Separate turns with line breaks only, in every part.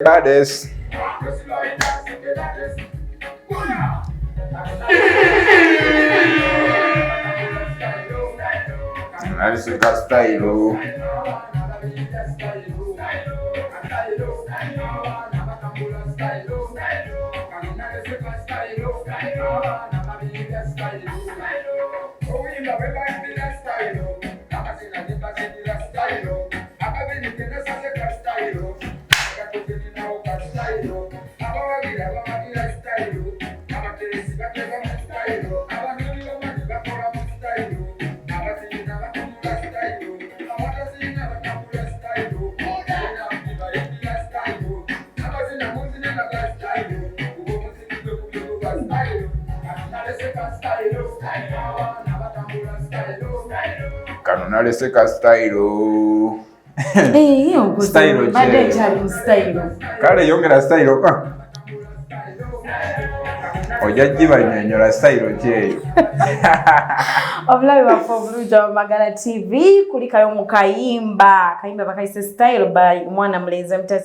Baddest. Nalisika style. Kano naleseka style.
Style style.
Kale yongera style. Ojajiba nyonyola style kyeyo.
Obulabe baffe obulungi Magala TV kulikayo mu kayimba bakayise style by mwana mulenzi amita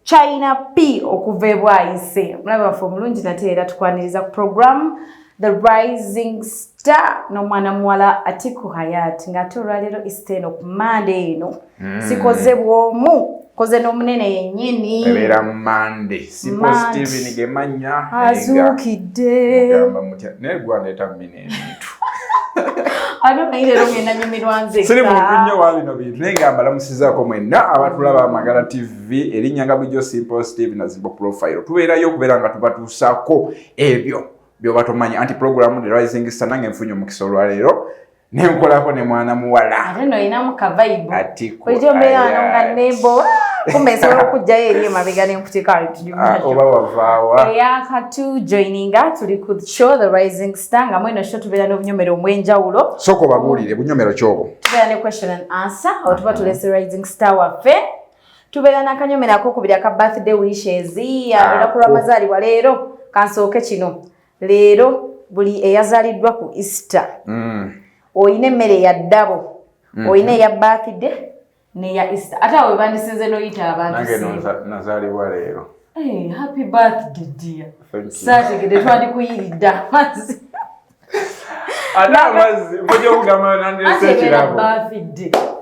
China P okuva ebwayise. Obulabe baffe obulungi nate era tukwaniriza ku program The Rising Star n'omwana muwala Atiku Hayat ng'ate olwaleero Eastern ku Monday eno sikoze bwomu koze n'omunene yennyini
ebeera Monday Simple Steven gemanya
azuukidde
gamba mutya naye gwandeeta mmine ebintu
naye ngenda nyumirwa nzekka
siri muntu nnyo wa bino bintu naye nga mbalamusizaako mwenna abatulaba Magala TV erinnya nga bulijjo Simple Steven Azimbo Profile tubeerayo okubeera nga tubatuusaako ebyo byoba tomanyi anti program The Rising Star nange nfunye omukisa olwaleero nenkolako ne mwana muwala
ate noyinamu ka vibe
Atiku
bulijjo mbeera nga nembo kumbe nsobola okujjayo eri emabega n'enkutika
oba wavaawa
eyakatu joininga tuli ku show The Rising Star nga mweno show tubeera n'obunyomero omw'enjawulo
sooka obabuulire bunyomero kyobo
tubeera ne question and answer awo tuba tulese Rising Star waffe tubeera n'akanyomero akokubiri aka birthday wishes era ku lwamazaalibwa leero kansooke kino leero buli eyazaaliddwa ku Easter oyina emmere ya ddabo oyina eya birthday neya Easter ate awo bandisinze n'oyita abantu
nange nazaalibwa leero
happy birthday dear saategede twandikuyiridde amazzi
ate amazzi mpojja okugamba nandirese ekirabo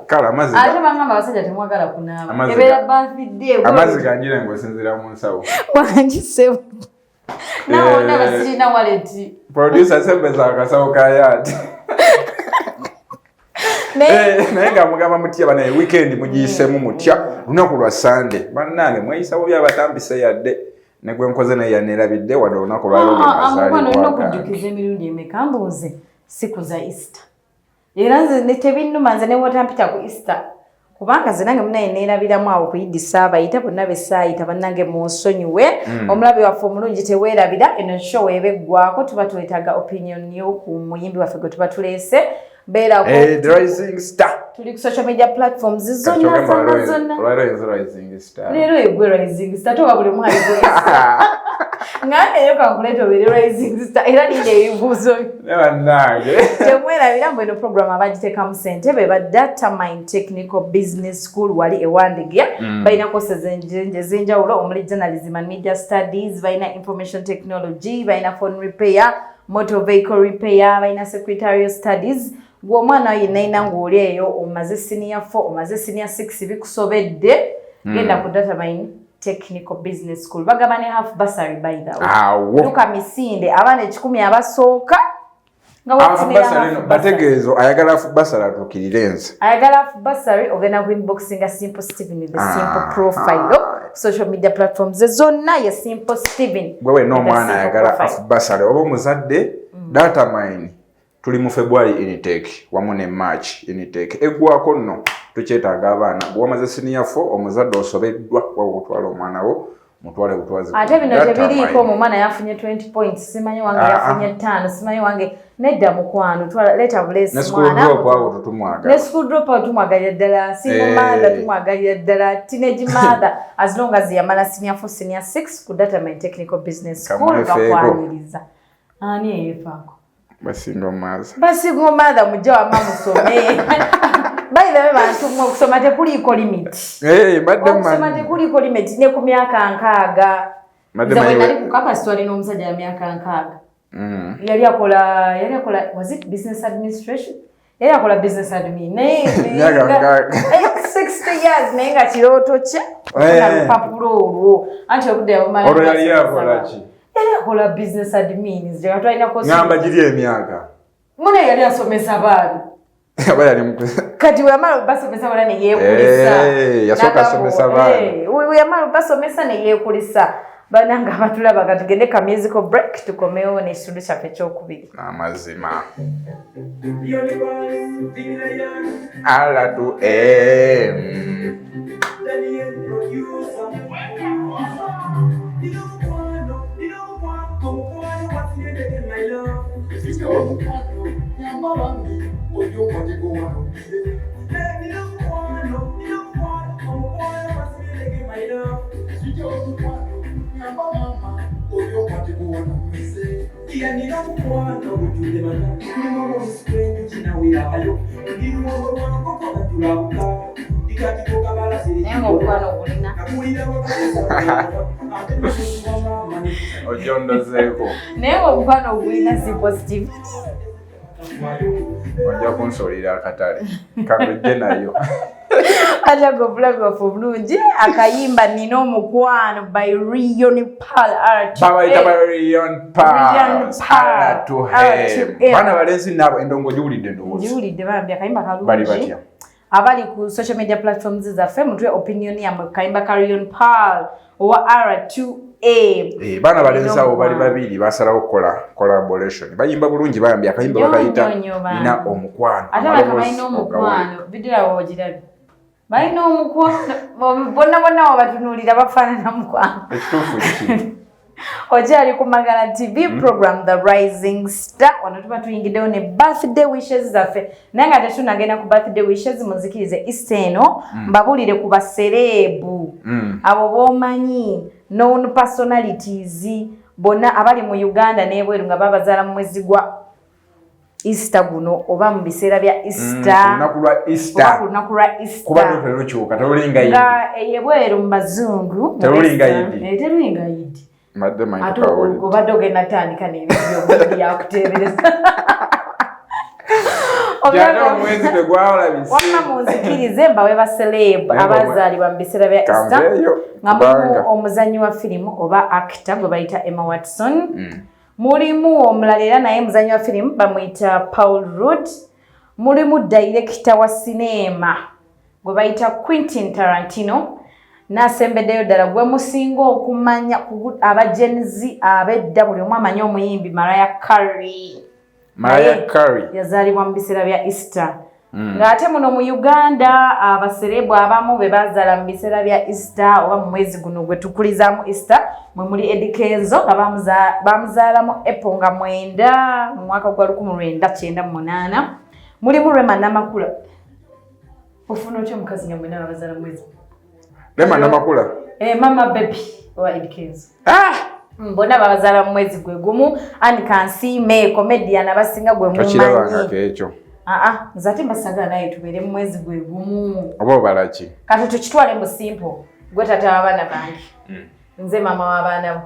kale amazzi
ate bangamba abasajja temwagala kunaaba ebeera birthday
amazzi ganjire ng'osinziira mu nsawo
wangisewo nawo ndaba sirina waleti
producer sembeza akasawo ka yaati naye nga mugamba mutya banaye weekend mugiyisemu mutya lunaku lwa Sunday bannange mweyisawo byabatambise yadde ne gwe nkoze naye yaneerabidde wadde olunaku lwalolina
okujjukiza emirundi emeka mbuuze siku za Easter era nze tebinnuma nze ne wotampita ku Easter kubanga ze nange munaye neerabiramu awo kuyidisa abayita bonna besaayita bannange munsonyiwe omulabi waffe omulungi teweerabira eno show ebeggwako tuba twetaaga opinion yo ku muyimbi waffe gwe tuba tuleese beerako
The Rising Star
tuli ku social media platforms zonna leero egwe Rising Star toba buli mwali ngange yo kankuleeta obeere Rising Star era nina ebibuuzo
bannange
temwerabira mbu eno program abagiteekamu ssente be ba Datamine Technical Business School wali ewandiga balina courses ez'enjawulo omuli journalism and media studies balina information technology balina phone repair motor vehicle repair balina secretarial studies gwe omwana yenna ina ng'oli eyo omaze senior 4 omaze senior 6 bikusobedde genda ku Datamine Technical Business School bagaba ne half bursary by the way luka misinde abaana 10 abasooka nga
bategeezo ayagala half bursary atukirirenze
ayagala half bursary ogenda ku inboxinga Simple Steven with the Simple Profile social media platforms zonna ya Simple Steven
gwewe n'omwana ayagala half bursary oba omuzadde Datamine tuli mu February intake wamu ne March intake eggwako nno tukyetaaga abaana bw'omaze senior 4 omuzadde osobeddwa wakutwala omwana wo mutwale butwazi
ate bino tebiriiko omwana yafunye 20 points simanyi wange yafunye 5 simanyi wange nedda mukwano leta bless mwana ne school drop out tumwagalira ddala single mother tumwagalira ddala teenage mother as long as yamala senior 4 senior 6 ku Datamine Technical Business School bakwaniriza ani eyefaako
basingo maza
mujja wama musome by ndabe bantu mwe okusoma tekuliko limit. Okusoma tekuliko limit ne ku myaka nkaaga. Nze nali ku campus twalina omusajja ya myaka nkaaga. Yali akola was it business administration? Yali akola business admin. Naye 60 years naye nga kirooto kye. Okufuna lupapulo olwo. Anti obudde yabumala.
Olwo yali akola ki?
Yali akola business admin. Nze twalina kosi.
Ngamba giri emyaka.
Mune yali asomesa baana.
Aba yali mukuse.
Kati wamala basomesa baana ne yeekulisa.
Yasooka asomesa baana.
Wamala basomesa ne yeekulisa. Bananga batulaba kati gende ka musical break tukomewo n'ekitundu kyaffe ekyokubiri.
Amazima. Ala tu Ojondozeeko.
Naye omukwano ogulina si positive.
Ojja kunsolera akatale. Kagujje nayo.
Aja go blago for bulungi akayimba nina omukwano by Rion Pal Art.
Baba ita Rion Pal. Art to him. Bana balenzi nabo endongo jiwulidde ndowooza.
Jiwulidde bambi akayimba kalungi.
Bali batya.
Abali ku social media platforms zaffe mutwe opinion ya kayimba ka Rion Pal owa R2A.
Bana balenzi abo bali babiri basalawo kola collaboration. Bayimba bulungi bambi akayimba bakayita nina omukwano.
Ate bakamayina omukwano. Bidira wojirabi. Bayina omukwano bonna wabatunulira bafaanana mukwano.
Ekituufu ki?
Ojali ku Magala TV program The Rising Star. Wano tuba tuyingiddewo ne birthday wishes zaffe. Naye nga tetunagenda ku birthday wishes munzikirize Easteno mbabulire ku basereebu abo b'omanyi known personalities bonna abali mu Uganda n'ebweru nga babazaala mu mwezi gwa Easter guno oba mu biseera bya Easter.
Lunaku lwa Easter.
Lunaku lwa Easter.
Kuba notero kyuka terulinga yidi.
Nga eyebweru mu bazungu.
Terulinga yidi.
Terulinga yidi.
Madde mayito kawoli.
Obadde ogenda tandika n'ebyo byakuteebereza.
Jana omwezi tegwawulabise.
Wamma munzikirize mbawe baselebu abazaalibwa mu biseera bya Easter. Nga mulimu omuzannyi wa firimu oba actor gwe bayita Emma Watson. Mulimu omulala era naye muzannyi wa firimu bamuyita Paul Rudd. Mulimu director wa sinema gwe bayita Quentin Tarantino. Nasembeddeyo ddala gwe musinga okumanya abajenzi abedda buli omu amanyi omuyimbi Mariah Carey.
Mariah Carey
yazaalibwa mu biseera bya Easter. Ng'ate muno mu Uganda abaserebu abamu be bazaala mu biseera bya Easter oba mu mwezi guno gwe tukulizaamu Easter mwe muli Eddie Kenzo nga bamuzaala mu April nga 9 mu mwaka gwa 1998. Mulimu Rema Namakula. Ofuna otya omukazi nga mwena bazaala mu mwezi?
Rema Namakula?
Mama Baby owa Eddie Kenzo. Mbona babazaala mu mwezi gwe gumu. Ani Kansiime comedian abasinga gwe mumanyi.
Kakirabanga ekyo.
Nzate mbasaga naye tubeere mu mwezi gwe gumu.
Oba obalaki?
Kati tukitwale mu simple. Gwe tata w'abaana bange. Nze mama w'abaana bo.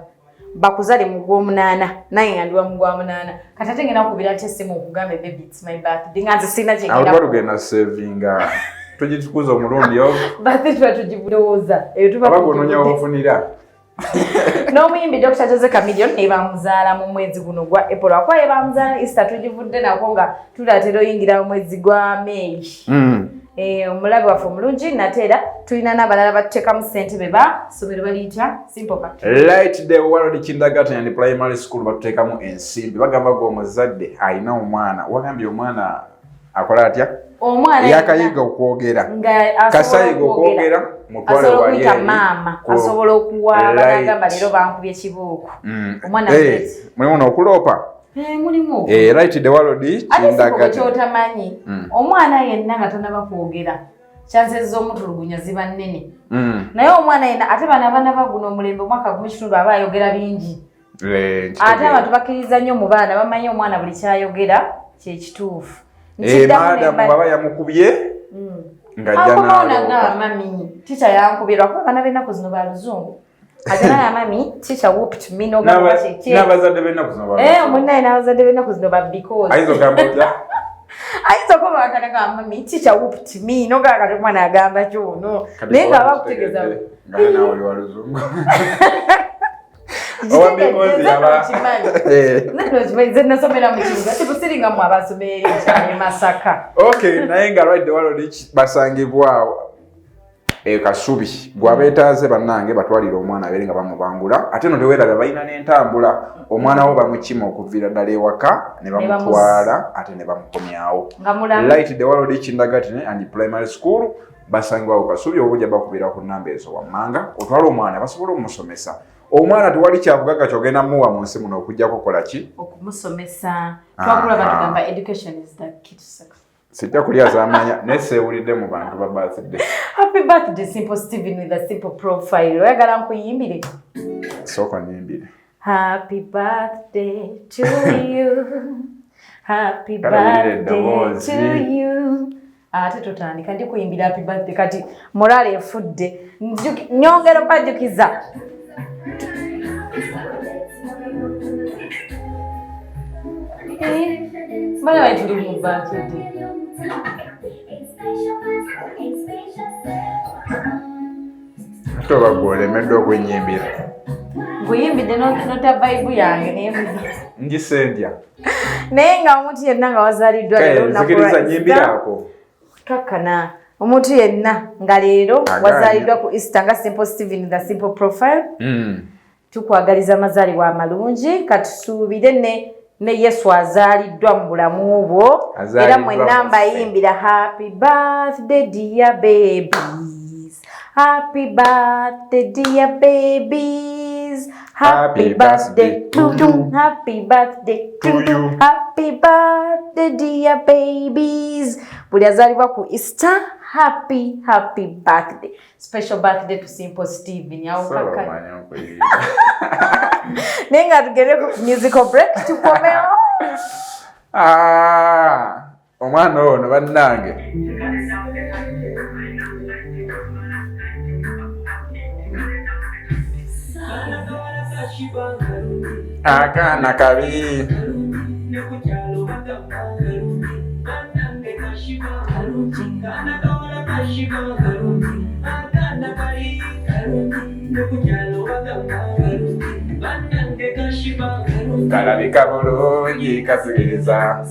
Bakuzale mu gw'omunaana naye nga ndi wa mu gw'omunaana. Kati ate ngenda kukubira essimu okugamba baby it's my birthday. Nga nze sirina kye ngenda.
Awo tugenda savinga. Tugitukuza omulundi ogwo.
Birthday tuba tugibulowooza.
Aba gw'onoonya w'ofunira.
N'omuyimbi Dr. Jose Chameleone ne bamuzaala mu mwezi guno gwa April. Akwaye bamuzaala Easter tugivudde nako nga tulatera oyingira mu mwezi gwa May. Omulabe waffe omulungi nate era tulina n'abalala batuteekamu ssente be basomero baliyita Simple Pack.
Light the World Kindergarten and Primary School batuteekamu ensimbi. Bagamba gw'omuzadde alina omwana. Wagambye omwana akola atya?
Omwana
yakayiga okwogera. Kasayiga okwogera mutwale wali
mama asobola okuwa bagamba leero bankubye kibuuku. Omwana
mulimu n'okuloopa.
Mulimu.
Light the World Kindergarten.
Ate kyotamanyi omwana yenna nga tonaba kwogera chances z'omutulugunya ziba nnene. Naye omwana yenna ate bano abaana baguno omulembe omwaka gumu kitundu aba ayogera bingi. Ate abantu bakkiriza nnyo mu baana bamanyi omwana buli kyayogera kye kituufu.
Maadamu baba yamukubye
nga mami teacher yankubirwa kuba bana b'ennaku zino ba luzungu ajana ya mami teacher whooped me no gamba kye
n'abazadde b'ennaku zino
munnaye n'abazadde b'ennaku zino ba because
ayizo gamba otya
ayizo ko bakanaga mami teacher whooped me no gamba mwana agamba kyono naye nga bakutegeeza
nga nawe oli wa luzungu owa because yaba
nze nasomera mu kibuga tebusiringa mu abasomera ekyali Masaka
okay naye nga right the world basangibwa Kasubi gwabeetaaze bannange batwalira omwana abeere nga bamubangula ate no teweerabya balina n'entambula omwana wo bamukima okuviira ddala ewaka ne bamutwala ate ne bamukomyawo right the world kindergarten and primary school basangibwa Kasubi obujja bakubira ku nnamba ezo wammanga otwala omwana basobola omusomesa omwana tewali kyavugaga kyogenda muwa mu nsi muno okujjako kola ki
okumusomesa twagula batugamba education is the key to success
sijja kulya zamanya neseewulidde mu bantu ba birthday
happy birthday Simple Steven with a simple profile oyagala nkuyimbire
sooka nyimbire
happy birthday to you happy birthday to you ate tutandika ndi kuyimbira happy birthday kati morale efudde nyongero pajukiza Bana wajuri mu birthday
toba gwolemedde okwenyimbira
nguyimbidde nota vibe yange nebuzi
ngisendya
naye nga omuntu yenna nga wazaaliddwa
zikiriza nyimbirako
kakkana omuntu yenna nga leero wazaaliddwa ku Easter nga Simple Steven the simple profile tukwagaliza amazaalibwa amalungi katusuubire ne Yesu azaaliddwa mu bulamu bwo era mwenna mbayimbira happy birthday dear babies happy birthday dear babies happy birthday to you happy birthday to you happy birthday dear babies buli azaalibwa ku Easter happy birthday special birthday to Simple Steven yawukaka nenga tugere ku musical break tukomeho
omwana ono bannange akaana kabi kalabika bulungi kasubiriza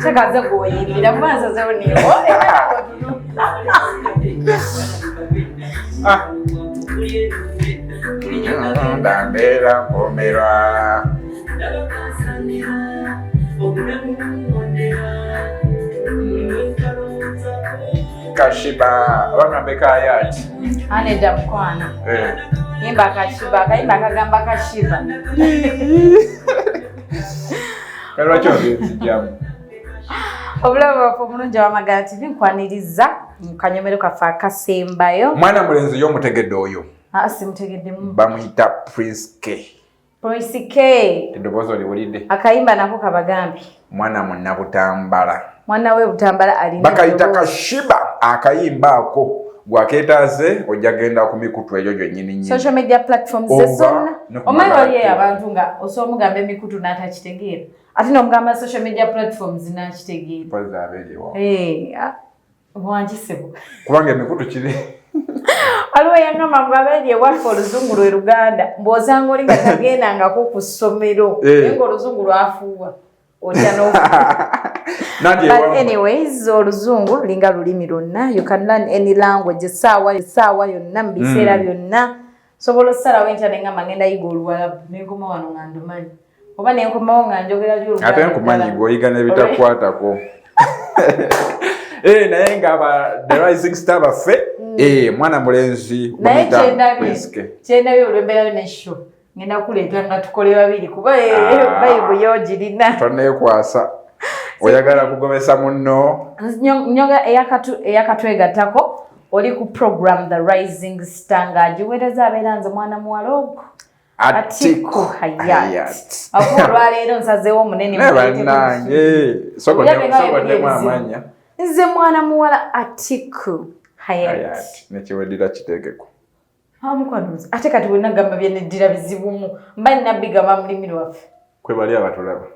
kyakaze gwoyimbira mwasazewo niwo
ndambeera mpomerwa kashiba bagambe kayati
aneda mukwana yimba kashiba kayimba kagamba kashiba
kalwaki ogenzijamu
obulamu bwaffe omulungi wamagala TV nkwaniriza mukanyomero kaffe akasembayo
mwana mulenzi y'omutegedde oyo
simutegeddemu
bamuyita Prince K eddoboozi oliwulidde
akayimba nako kabagambe
mwana munnabutambala
mwana we butambala alina
bakayita kashiba akayimba ako gwaketaaze ojja genda ku mikutu egyo gyennyini
social media platforms zonna omanyi waliyo abantu nga osobola omugamba emikutu n'atakitegeera ate n'omugamba social media platforms n'akitegeera bwankisebo
kubanga emikutu kiri
waliwo yangamba mugabedi ewaffe oluzungu lwe Luganda mbw'osanga oli nga tagendangako ku ssomero naye ng'oluzungu lwafuuwa otya but anyways oluzungu lulinga lulimi lwonna you can learn any language essaawa yonna mu biseera byonna sobola osalawo enkya nengamba ngenda yiga Oluwalabu nenkoma wano nga ndumanyi oba nenkomawo nga njogera
ate nkumanyi gweoyiga n'ebitakwatako naye nga the rising star baffe mwana mulenzi
naye kyendabye olwembeerayo nesho ngenda kuleeta nga tukole babiri kuba bayibu yogirina
toneekwasa oyagala kugomesa munno
nyonga eyakatwegattako oli ku program the rising star ng'agiweereza abeera nze mwana muwala ogwo Atiku Hayat. Akulwa leero nsazeewo munene
bannange soko ne amanya.
Nze mwana muwala Atiku Hayat.
Nekiweddira kiteekeko.
Amukwanuzi ate kati bwe nagamba byeneddira bizibumu mba nnabbigamba mulimiri waffe.
Kwe bali abatulaba.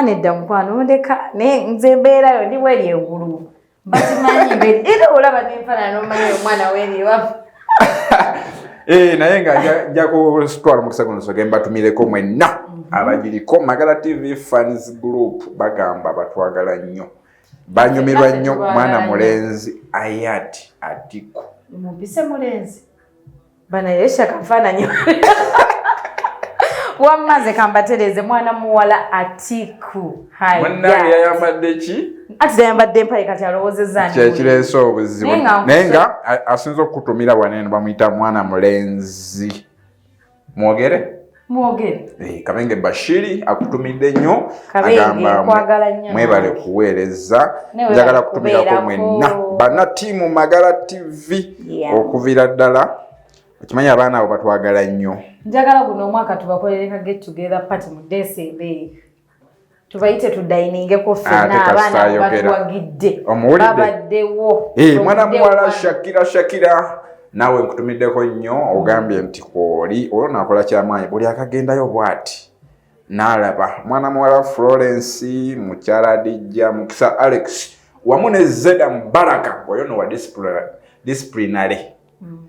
Nedda mukwano ndeka naye nze mbeerayo ndi weri engulu. Batimanyi mbere era olaba n'enfaanana n'omanyi omwana weri waffe.
Naye nga nja kutwala mukisa guno soke mbatumireko mwenna abagiriko Magala TV Fans Group bagamba batwagala nnyo. Banyumirwa nnyo mwana mulenzi Hayat Atiku.
Mumpise mulenzi. Bana yesha kafaananyi. Wamaze kambatereze mwana muwala Atiku Hayat.
Mwana yayambadde ki?
Ati yayambadde empale kati alowoozezza nti.
Kyekireese obuzibu. Naye nga asinza okukutumira waneno bamuyita mwana mulenzi. Mwogere?
Mwogere.
Kabenge Bashiri akutumidde nnyo.
Agamba kwagala nnyo.
Mwebale kuweereza. Njagala kutumirako mwenna. Bana tiimu Magala TV. Okuviira ddala. Okimanyi abaana abo batwagala nnyo.
Njagala guno omwaka tubakolereka get together party mu December. Tubayite tudayiningeko ffenna abaana batuwagidde. Babaddewo.
Mwana muwala Shakira. Nawe nkutumiddeko nnyo ogambye nti kwoli olwo nakola kyamaanyi buli akagendayo bw'ati. N'alaba mwana muwala Florence, mukyala Adijja, Mukisa Alex wamu ne Zeda Mbaraka oyo no wa disciplinary.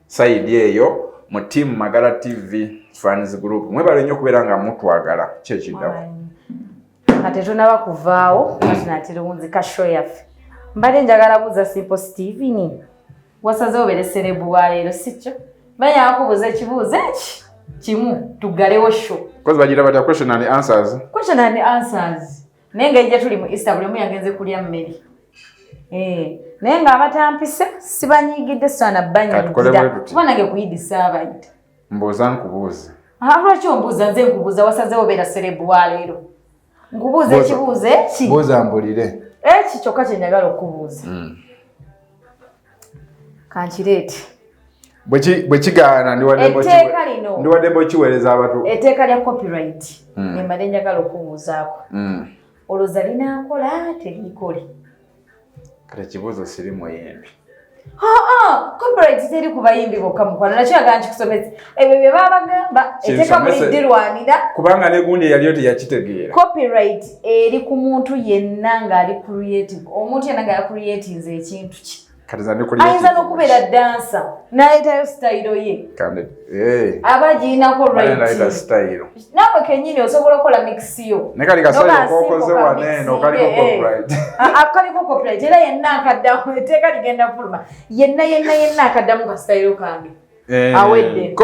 Saidi eyo mu team Magala TV Fans Group mwebale nnyo kubeera nga mutwagala kyekiddawo.
Kati tunaba kuvaawo tunatiruunzika show yaffe. Mbadde njagala buuza Simple Steven. Wasazeewo bere serebu wa leero sikyo? Banya akubuuza ekibuuzo eki kimu tuggalewo show.
Kozi bagira batya question and answers.
Question and answers. Naye nga ejja tuli mu Instagram yagenze kulya mmere. Naye nga abatampise sibanyiigidde sana banyiigidda. Kuba nange kuyidisa abayita.
Mbuuza nkubuuze.
Lwaki ombuuza nze nkubuuza wasazeewo beera serebu wa leero? Nkubuuza ekibuuzo eki?
Buuza mbulire.
Eki kyokka kye njagala okubuuza. Kankireete.
Bwe kigaana ndiwadde bwe kiweereza abatu.
Etteeka lya copyright. Mbadde njagala okubuuzaako. Olowooza linaakola terikole?
Kati ekibuuzo siri muyimbi.
Copyright teri ku bayimbi bokka mukwano nakyo yagala nkikusomesa. Ebyo bye babagamba etteeka muliddirwanira.
Kubanga ne gundi eyaliyo teyakitegeera.
Copyright eri ku muntu yenna ng'ali creative. Omuntu yenna nga yakureatinze ekintu ki. Ayinza n'okubeera dansa n'aleetayo sitayiro ye. Aba girinako right. Naawe kennyini osobola okukola mix yo.
Ne kali kasayiro k'okoze waneeno kaliko copyright.
Kaliko copyright era yenna akaddamu etteeka ligenda fuluma. Yenna akaddamu kasitayiro kange. Awedde.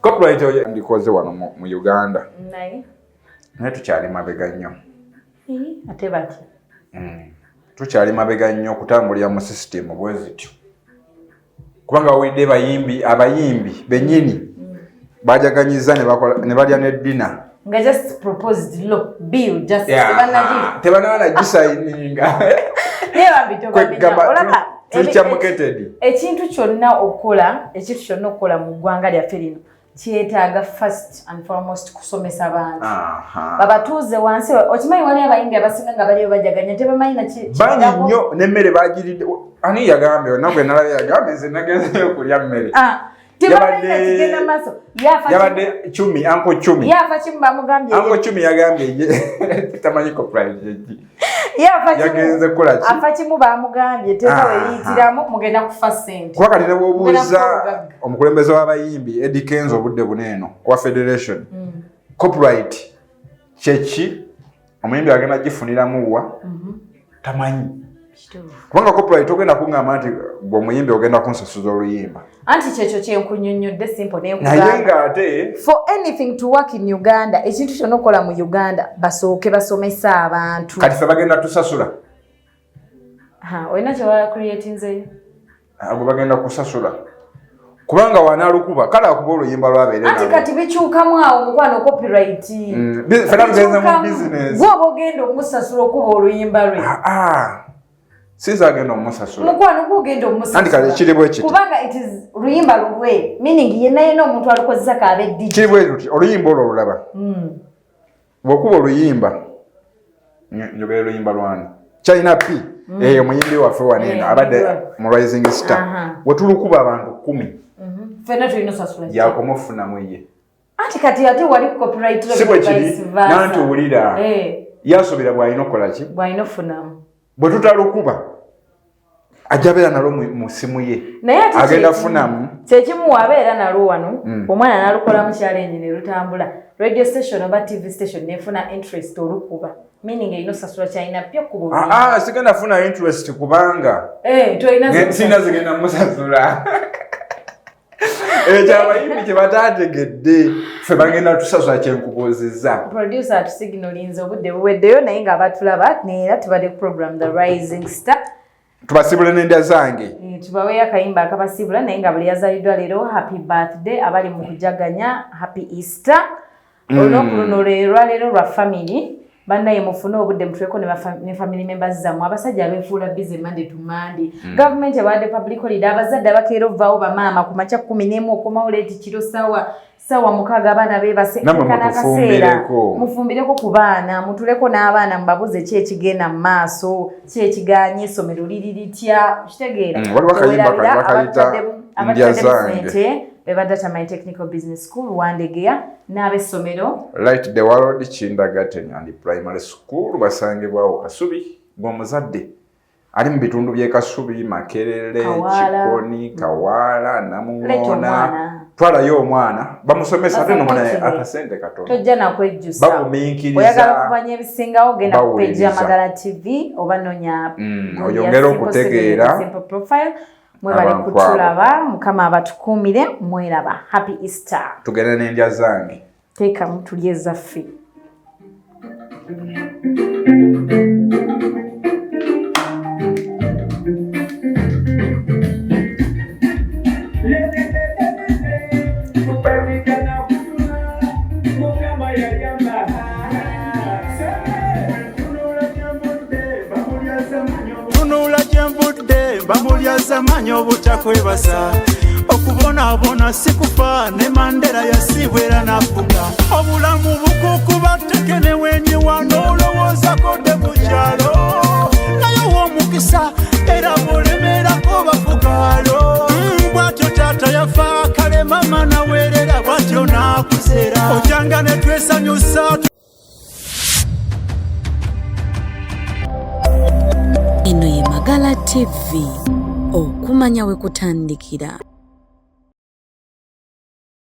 Copyright oyo ndikoze wano mu Uganda. Naye tukyali mabega nnyo.
Ate batya.
Tukyali mabega nnyo okutambulira mu system bwe zityo. Kubanga wawulidde abayimbi bennyini bajaganyiza ne balya ne dina.
Nga just proposed law bill just
tebanaba gisayininga.
Ekintu kyonna okukola mu ggwanga lyaffe lino kyetaaga first and foremost kusomesa bantu. Babatuuze wansi okimanyi wali abayimbi abasinga nga baliyo bajaganya tebamanyi
banyi nnyo n'emmere bagiridde. Ani yagambye nagwe nalabye yagambye nze nagenzeyo okulya mmere. Yabadde Cumi, Uncle Cumi.
Yafa kimu bamugambye.
Uncle Cumi yagambye tamanyi copyright yeji.
Yagenze
kola ki?
Afa kimu bamugambye teka weyitiramu mugenda kufa ssente.
Kwa kati ne bwobuuza omukulembeze w'abayimbi Eddie Kenzo obudde buneeno wa Federation. Copyright chechi omuyimbi agenda gifuniramu wa tamanyi. Kubanga copyright ogenda kungamba nti bw'omuyimbi ogenda kunsasuza oluyimba.
Anti kyekyo kyenkunnyonnyodde Simple
naye nga ate
for anything to work in Uganda ekintu kyonna okola mu Uganda basooke basomesa abantu.
Kati ffe bagenda tusasula.
Olina kye bacreatinzeyo?
Abo bagenda kusasula. Kubanga wanaalukuba kale akuba oluyimba lwabeere
nabo. Anti kati bikyukamu awo mukwano copyright.
Fena tugenze mu business.
Gwoba ogenda omusasula okuba oluyimba lwe.
sizagenda omusasula
mukwano kugenda omusasula
andika kiri bwe kiti
kubanga it is luyimba lulwe meaning yenna omuntu alukozesa kaabe digital
kiri bwe tuti oluyimba olwo olulaba bw'okuba oluyimba njogera oluyimba lwani China P omuyimbi waffe waneno abadde mu Rising Star wetulukuba abantu 10
fena tulina osasula
yakoma ofunamu ye
anti kati ate wali copyright
si bwe kiri nanti owulira yasobera bw'alina okukola ki
bw'alina ofunamu
bwe tutalukuba ajja beera nalwo mu simu ye agenda funamu
kyekimu wabeera nalwo wano omwana n'alukolamu challenge ne lutambula radio station oba TV station nefuna interest olukuba meaning erina osasula kyalina pya kuba
sigenda funa interest kubanga sina zigenda musasula ekyabayimbi kye bataategedde ffe bagenda tusasula kyenkubuuzizza
producer atusignalinze obudde buweddeyo naye nga abatulaba neera tubadde ku program The Rising Star
tubasibule n'endya zange
tubaweeyo akayimba akabasibula naye nga buli yazaliddwa leero happy birthday abali mu kujaganya happy Easter olunaku luno lwaleero lwa family bannaye mufune obudde mutuleko ne family members zammwe abasajja abeefuula busy Monday to Monday gavumenti ebawadde public holiday abazadde abakeera ovaawo bamaama ku makya 11 okomawo leeti kiro sawa 6 abaana beebase akaseera mufumbireko ku baana mutuleko n'abaana mubabuze ki ekigenda mu maaso ki ekiganye essomero liri litya kitegeera abatadde beba Data My Technical Business School Wandegeya n'ab'essomero
Light the World Kindergarten and Primary School basangibwawo Kasubi ng'omuzadde ali mu bitundu by'e Kasubi Makerere Kikoni Kawala Namuŋŋoona twalayo omwana bamusomesa ate nomwana akasente katono
tojja nakwejjusa
bakumiikiriza
oyagala kumanya ebisingawo genda ku page ya Magala TV oba nonya
oyongera okutegeera
Simple Profile mwebale kutulaba mukama abatukuumire mweraba happy Easter
tugenda n'endya zange
teekamu tulye ezaffe
bamulyaza manyo obutakwebasa okubonaabona sikufa ne Mandela yasibwera nafuga obulamu bukukuba tekene wenyiwa n'olowoozako de mukyalo naye w'omukisa era bulemerako bafugaalo bwatyo taata yafa kale mama naweerera bwatyo naakuseera ojanga ne twesanyusa.
Eno ye Magala TV okumanya we kutandikira.